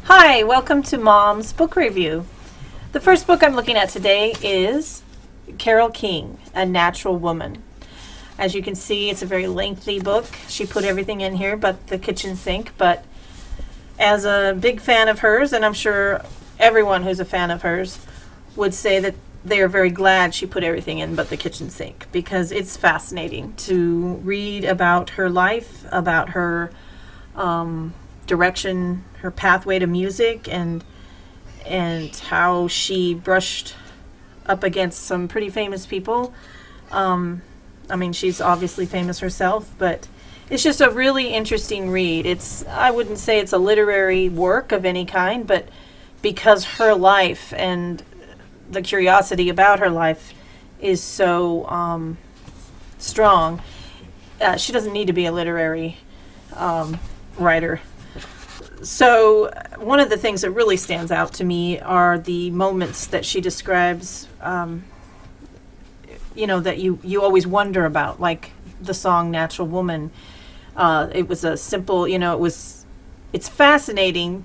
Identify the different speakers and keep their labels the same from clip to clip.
Speaker 1: Hi, welcome to Mom's Book Review. The first book I'm looking at today is Carole King, A Natural Woman. As you can see, it's a very lengthy book. She put everything in here but the kitchen sink, but as a big fan of hers, and I'm sure everyone who's a fan of hers would say that they are very glad she put everything in but the kitchen sink, because it's fascinating to read about her life, about her direction, her pathway to music, and how she brushed up against some pretty famous people. I mean, she's obviously famous herself, but it's just a really interesting read. I wouldn't say it's a literary work of any kind, but because her life and the curiosity about her life is so strong, she doesn't need to be a literary writer. So one of the things that really stands out to me are the moments that she describes, that you always wonder about, like the song Natural Woman. It was a simple, it's fascinating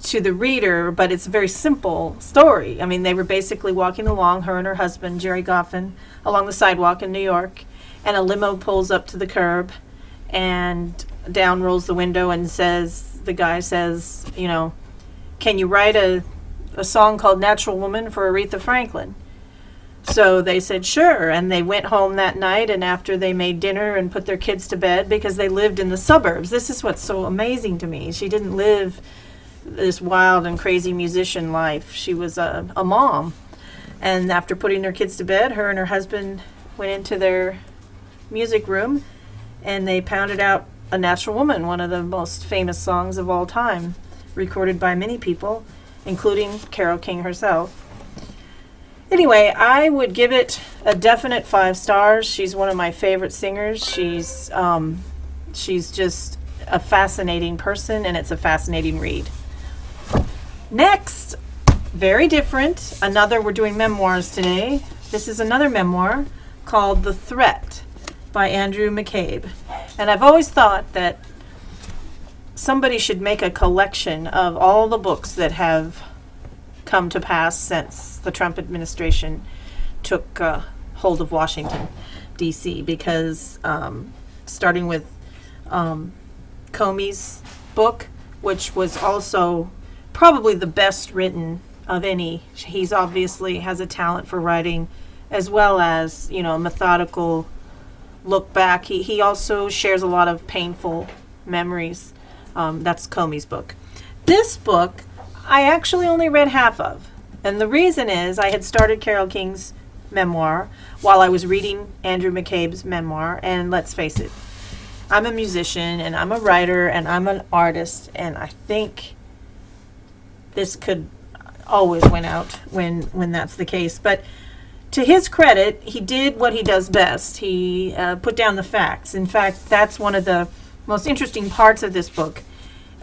Speaker 1: to the reader, but it's a very simple story. I mean, they were basically walking along, her and her husband, Jerry Goffin, along the sidewalk in New York, and a limo pulls up to the curb, and down rolls the window and the guy says, can you write a song called Natural Woman for Aretha Franklin? So they said, sure. And they went home that night, and after they made dinner and put their kids to bed, because they lived in the suburbs. This is what's so amazing to me. She didn't live this wild and crazy musician life. She was a mom. And after putting their kids to bed, her and her husband went into their music room, and they pounded out A Natural Woman, one of the most famous songs of all time, recorded by many people, including Carole King herself. Anyway, I would give it a definite 5 stars. She's one of my favorite singers. She's just a fascinating person, and it's a fascinating read. Next, very different. We're doing memoirs today. This is another memoir called The Threat by Andrew McCabe. And I've always thought that somebody should make a collection of all the books that have come to pass since the Trump administration took hold of Washington, D.C., because starting with Comey's book, which was also probably the best written of any. He's obviously has a talent for writing, as well as, methodical look back. He also shares a lot of painful memories. That's Comey's book. This book, I actually only read half of. And the reason is I had started Carole King's memoir while I was reading Andrew McCabe's memoir. And let's face it, I'm a musician, and I'm a writer, and I'm an artist. And I think this could always win out when that's the case. But to his credit, he did what he does best. He put down the facts. In fact, that's one of the most interesting parts of this book.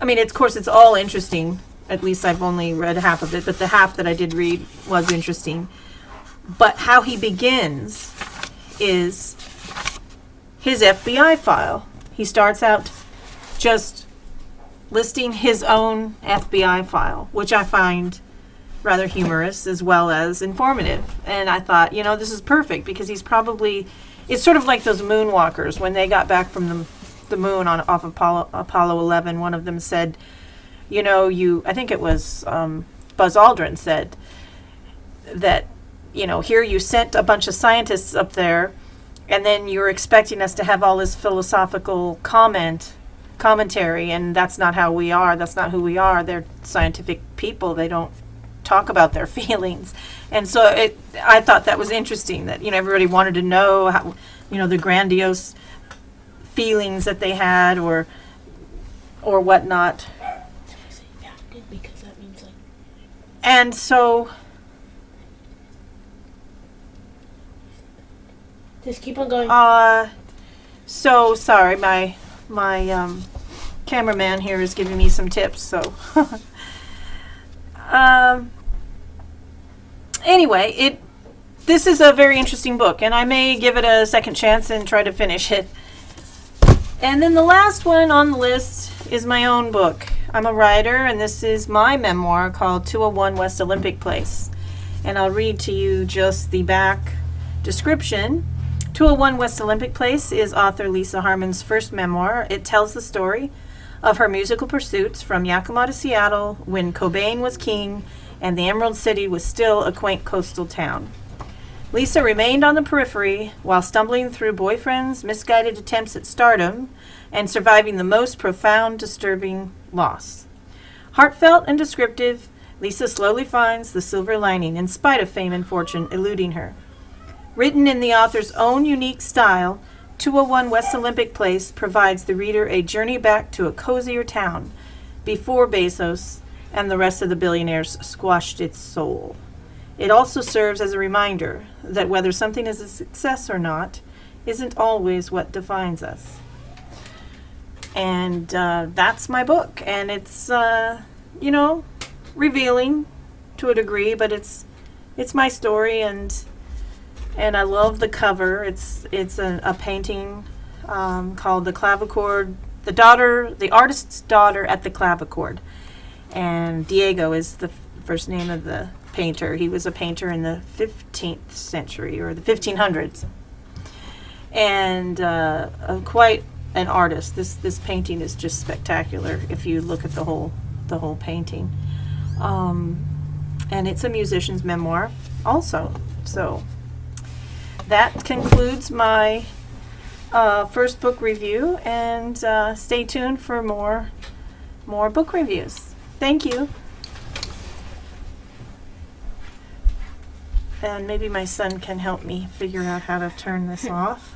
Speaker 1: I mean, of course, it's all interesting. At least I've only read half of it, but the half that I did read was interesting. But how he begins is his FBI file. He starts out just listing his own FBI file, which I find rather humorous as well as informative. And I thought, this is perfect, because it's sort of like those moonwalkers. When they got back from the moon off Apollo 11, one of them said, I think it was Buzz Aldrin said that, here you sent a bunch of scientists up there, and then you're expecting us to have all this philosophical commentary, and that's not how we are. That's not who we are. They're scientific people. They don't talk about their feelings. And so I thought that was interesting, that everybody wanted to know how, the grandiose feelings that they had or whatnot. And so
Speaker 2: just keep on going.
Speaker 1: So sorry, my cameraman here is giving me some tips. So anyway, this is a very interesting book, and I may give it a second chance and try to finish it. And then the last one on the list is my own book. I'm a writer, and this is my memoir called 201 West Olympic Place. And I'll read to you just the back description. 201 West Olympic Place is author Lisa Harmon's first memoir. It tells the story of her musical pursuits from Yakima to Seattle when Cobain was king and the Emerald City was still a quaint coastal town. Lisa remained on the periphery while stumbling through boyfriends, misguided attempts at stardom, and surviving the most profound, disturbing loss. Heartfelt and descriptive, Lisa slowly finds the silver lining in spite of fame and fortune eluding her. Written in the author's own unique style, 201 West Olympic Place provides the reader a journey back to a cozier town before Bezos and the rest of the billionaires squashed its soul. It also serves as a reminder that whether something is a success or not isn't always what defines us. And that's my book. And it's, revealing to a degree, but it's my story, and I love the cover. It's a painting called The Clavichord, the artist's daughter at the clavichord. And Diego is the first name of the painter. He was a painter in the 15th century or the 1500s, and quite an artist. This painting is just spectacular if you look at the whole painting. And it's a musician's memoir also. So that concludes my first book review, and stay tuned for more book reviews. Thank you. And maybe my son can help me figure out how to turn this off.